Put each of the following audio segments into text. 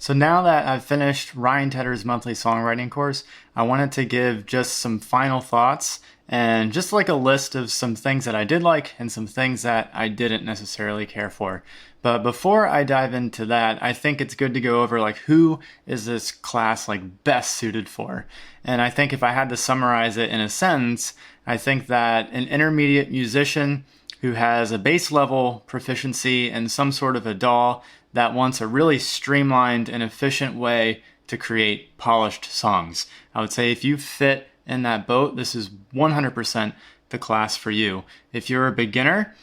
So now that I've finished Ryan Tedder's monthly songwriting course, I wanted to give just some final thoughts and just like a list of some things that I did like and some things that I didn't necessarily care for. But before I dive into that, I think it's good to go over like who is this class like best suited for. And I think if I had to summarize it in a sentence, I think that an intermediate musician who has a base level proficiency in some sort of a DAW that wants a really streamlined and efficient way to create polished songs. I would say if you fit in that boat, this is 100% the class for you. If you're a beginner,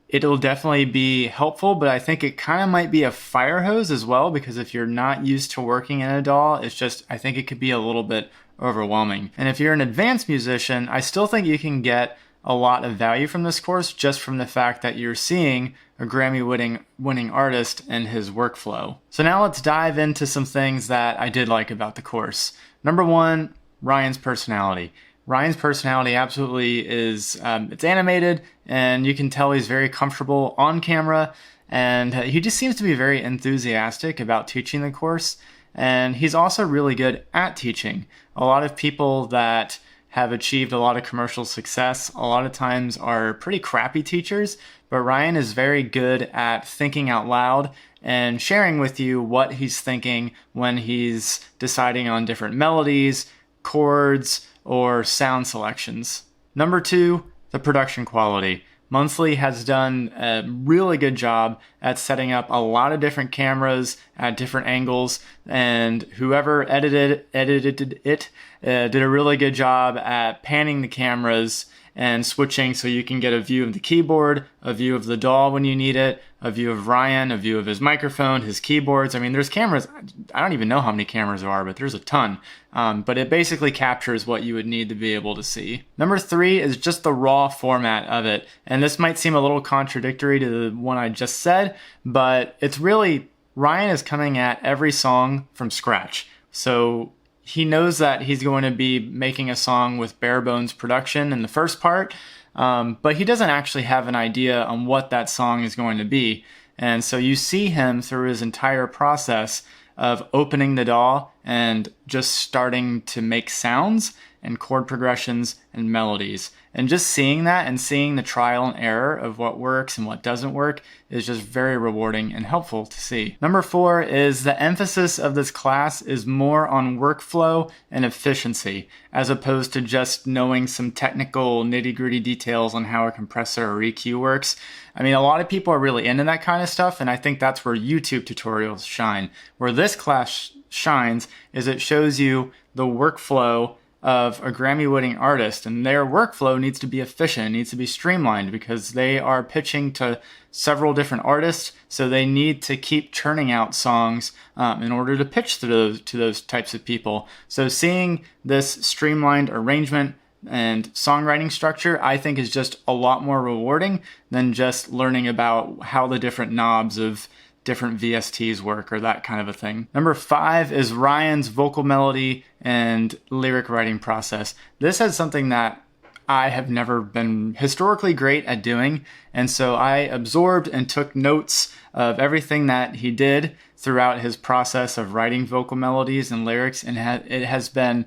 it'll definitely be helpful, but I think it kind of might be a fire hose as well, because if you're not used to working in a DAW, I think it could be a little bit overwhelming. And if you're an advanced musician, I still think you can get a lot of value from this course just from the fact that you're seeing a Grammy-winning artist and his workflow. So now let's dive into some things that I did like about the course. Number one, Ryan's personality. Ryan's personality absolutely is, it's animated, and you can tell he's very comfortable on camera, and he just seems to be very enthusiastic about teaching the course, and he's also really good at teaching. A lot of people that have achieved a lot of commercial success a lot of times are pretty crappy teachers, but Ryan is very good at thinking out loud and sharing with you what he's thinking when he's deciding on different melodies, chords, or sound selections. Number two, the production quality. Monthly has done a really good job at setting up a lot of different cameras at different angles, and whoever edited it did a really good job at panning the cameras and switching so you can get a view of the keyboard, a view of the DAW when you need it, a view of Ryan, a view of his microphone, his keyboards. I mean, there's cameras. I don't even know how many cameras there are, but there's a ton. But it basically captures what you would need to be able to see. Number three is just the raw format of it. And this might seem a little contradictory to the one I just said, but it's really, Ryan is coming at every song from scratch. So he knows that he's going to be making a song with bare bones production in the first part, but he doesn't actually have an idea on what that song is going to be. And so you see him through his entire process of opening the DAW and just starting to make sounds and chord progressions and melodies. And just seeing that and seeing the trial and error of what works and what doesn't work is just very rewarding and helpful to see. Number four is the emphasis of this class is more on workflow and efficiency, as opposed to just knowing some technical nitty-gritty details on how a compressor or EQ works. I mean, a lot of people are really into that kind of stuff, and I think that's where YouTube tutorials shine. Where this class shines is it shows you the workflow of a Grammy-winning artist, and their workflow needs to be efficient, it needs to be streamlined, because they are pitching to several different artists, so they need to keep churning out songs in order to pitch to those types of people. So seeing this streamlined arrangement and songwriting structure, I think, is just a lot more rewarding than just learning about how the different knobs of different VSTs work or that kind of a thing. Number five is Ryan's vocal melody and lyric writing process. This is something that I have never been historically great at doing, and so I absorbed and took notes of everything that he did throughout his process of writing vocal melodies and lyrics, and it has been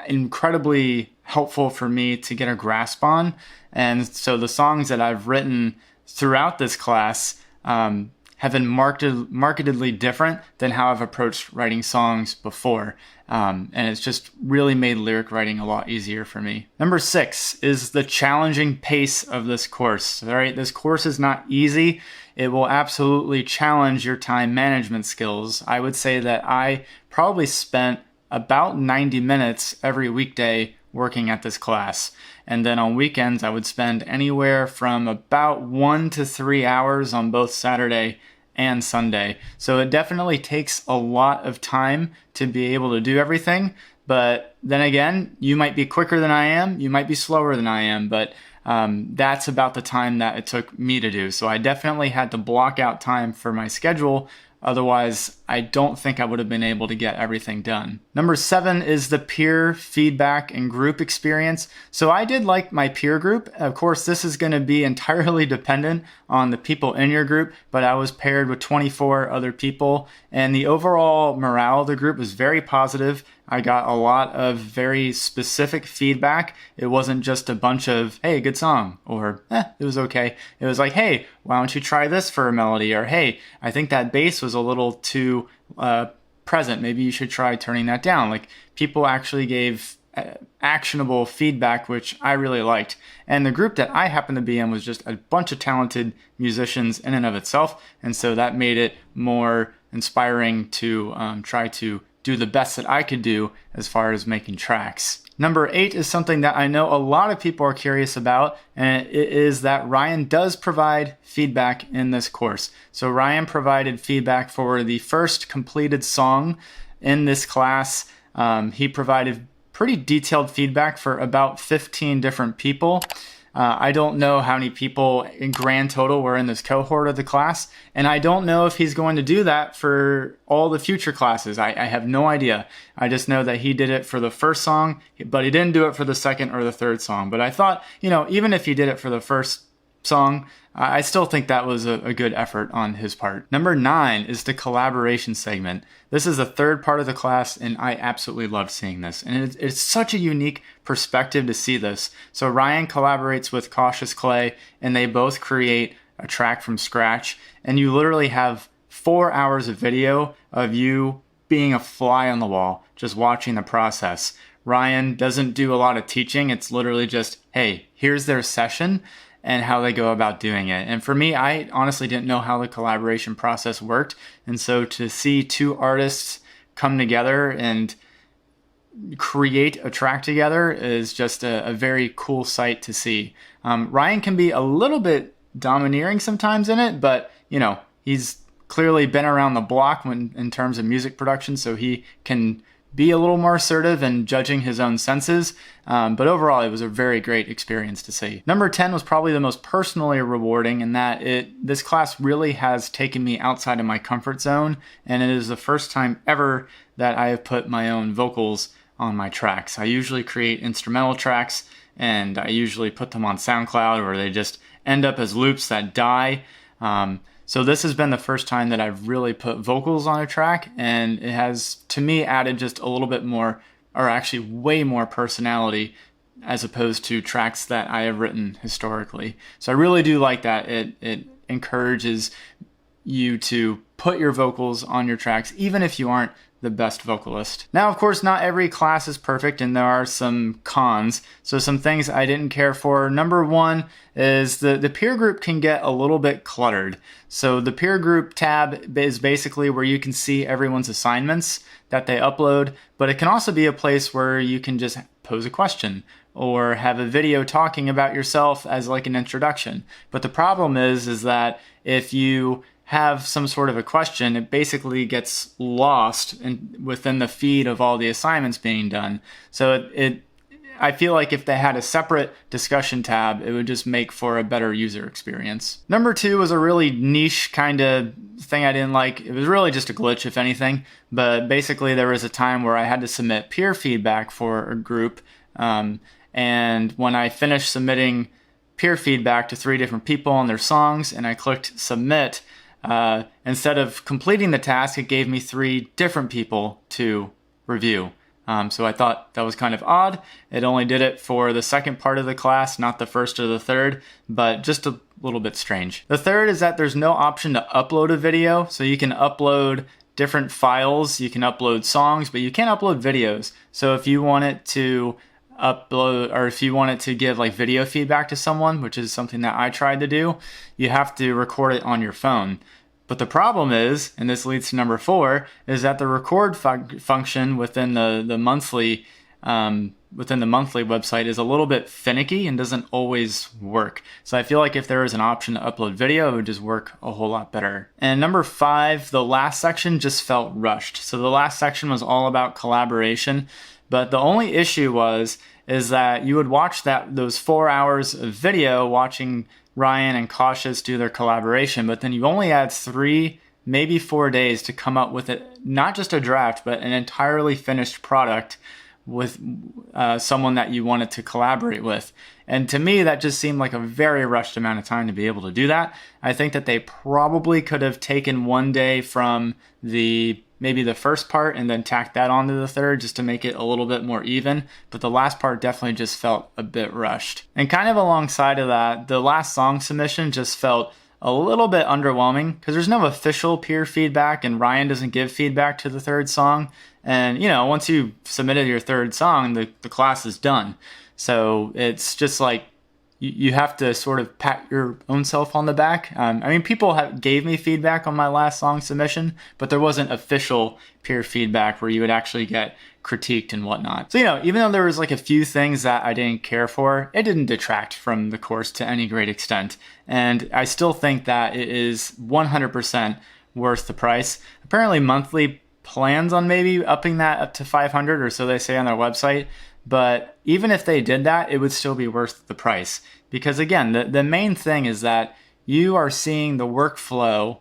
incredibly helpful for me to get a grasp on. And so the songs that I've written throughout this class have been markedly different than how I've approached writing songs before. And it's just really made lyric writing a lot easier for me. Number six is the challenging pace of this course. All right, this course is not easy. It will absolutely challenge your time management skills. I would say that I probably spent about 90 minutes every weekday working at this class. And then on weekends, I would spend anywhere from about 1 to 3 hours on both Saturday and Sunday. So it definitely takes a lot of time to be able to do everything. But then again, you might be quicker than I am, you might be slower than I am, but that's about the time that it took me to do. So I definitely had to block out time for my schedule Otherwise, I don't think I would have been able to get everything done. Number 7 is the peer feedback and group experience. So I did like my peer group. Of course, this is going to be entirely dependent on the people in your group, but I was paired with 24 other people, and the overall morale of the group was very positive. I got a lot of very specific feedback. It wasn't just a bunch of, hey, good song, or it was okay. It was like, hey, why don't you try this for a melody? Or hey, I think that bass was a little too present. Maybe you should try turning that down. Like, people actually gave actionable feedback, which I really liked. And the group that I happened to be in was just a bunch of talented musicians in and of itself. And so that made it more inspiring to try to do the best that I could do as far as making tracks. Number 8 is something that I know a lot of people are curious about, and it is that Ryan does provide feedback in this course. So Ryan provided feedback for the first completed song in this class. He provided pretty detailed feedback for about 15 different people. I don't know how many people in grand total were in this cohort of the class, and I don't know if he's going to do that for all the future classes. I have no idea. I just know that he did it for the first song, but he didn't do it for the second or the third song. But I thought, even if he did it for the first song, I still think that was a good effort on his part. Number 9 is the collaboration segment. This is the third part of the class, and I absolutely love seeing this. And it's such a unique perspective to see this. So Ryan collaborates with Cautious Clay, and they both create a track from scratch. And you literally have 4 hours of video of you being a fly on the wall, just watching the process. Ryan doesn't do a lot of teaching. It's literally just, hey, here's their session and how they go about doing it. And for me, I honestly didn't know how the collaboration process worked. And so to see 2 artists come together and create a track together is just a very cool sight to see. Ryan can be a little bit domineering sometimes in it, but he's clearly been around the block in terms of music production, so he can be a little more assertive and judging his own senses. But overall, it was a very great experience to see. Number 10 was probably the most personally rewarding in that this class really has taken me outside of my comfort zone, and it is the first time ever that I have put my own vocals on my tracks. I usually create instrumental tracks, and I usually put them on SoundCloud, or they just end up as loops that die. So this has been the first time that I've really put vocals on a track, and it has, to me, added just a little bit more, or actually way more personality as opposed to tracks that I have written historically. So I really do like that. It encourages you to put your vocals on your tracks, even if you aren't the best vocalist. Now, of course, not every class is perfect, and there are some cons. So some things I didn't care for. Number 1 is the peer group can get a little bit cluttered. So the peer group tab is basically where you can see everyone's assignments that they upload, but it can also be a place where you can just pose a question or have a video talking about yourself as like an introduction. But the problem is that if you have some sort of a question, it basically gets lost within the feed of all the assignments being done. So I feel like if they had a separate discussion tab, it would just make for a better user experience. Number 2 was a really niche kind of thing I didn't like. It was really just a glitch, if anything. But basically, there was a time where I had to submit peer feedback for a group. And when I finished submitting peer feedback to 3 different people on their songs, and I clicked submit, instead of completing the task, it gave me 3 different people to review. So I thought that was kind of odd. It only did it for the second part of the class, not the first or the third, but just a little bit strange. The third is that there's no option to upload a video. So you can upload different files, you can upload songs, but you can't upload videos. So if you wanted to upload, or if you wanted to give like video feedback to someone, which is something that I tried to do, you have to record it on your phone. But the problem is, and this leads to number 4, is that the record function within the monthly website is a little bit finicky and doesn't always work. So I feel like if there was an option to upload video, it would just work a whole lot better. And number 5, the last section just felt rushed. So the last section was all about collaboration, but the only issue is that you would watch those 4 hours of video watching Ryan and Cautious do their collaboration, but then you only had 3 maybe 4 days to come up with not just a draft, but an entirely finished product with someone that you wanted to collaborate with. And to me, that just seemed like a very rushed amount of time to be able to do that. I think that they probably could have taken 1 day from maybe the first part and then tacked that onto the third just to make it a little bit more even. But the last part definitely just felt a bit rushed. And kind of alongside of that, the last song submission just felt a little bit underwhelming because there's no official peer feedback and Ryan doesn't give feedback to the third song. And, once you submitted your third song, the class is done. So it's just like you have to sort of pat your own self on the back. People gave me feedback on my last song submission, but there wasn't official peer feedback where you would actually get critiqued and whatnot. So, even though there was like a few things that I didn't care for, it didn't detract from the course to any great extent. And I still think that it is 100% worth the price. Apparently monthly plans on maybe upping that up to 500 or so they say on their website. But even if they did that, it would still be worth the price. Because again, the main thing is that you are seeing the workflow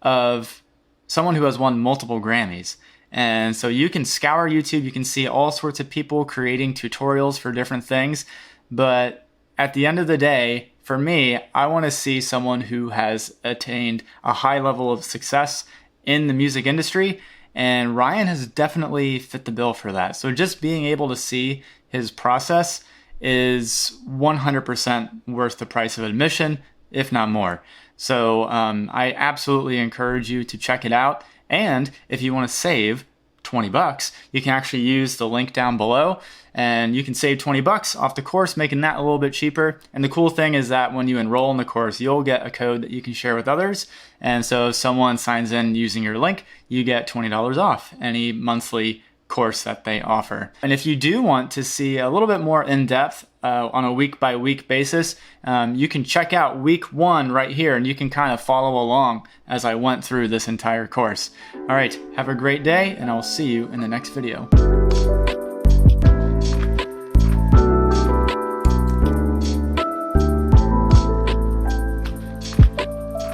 of someone who has won multiple Grammys. And so you can scour YouTube, you can see all sorts of people creating tutorials for different things. But at the end of the day, for me, I want to see someone who has attained a high level of success in the music industry. And Ryan has definitely fit the bill for that. So just being able to see his process is 100% worth the price of admission, if not more. So I absolutely encourage you to check it out. And if you want to save $20, you can actually use the link down below and you can save $20 off the course, making that a little bit cheaper. And the cool thing is that when you enroll in the course, you'll get a code that you can share with others. And so if someone signs in using your link, you get $20 off any monthly course that they offer. And if you do want to see a little bit more in depth on a week by week basis, you can check out week 1 right here and you can kind of follow along as I went through this entire course. All right, have a great day and I'll see you in the next video.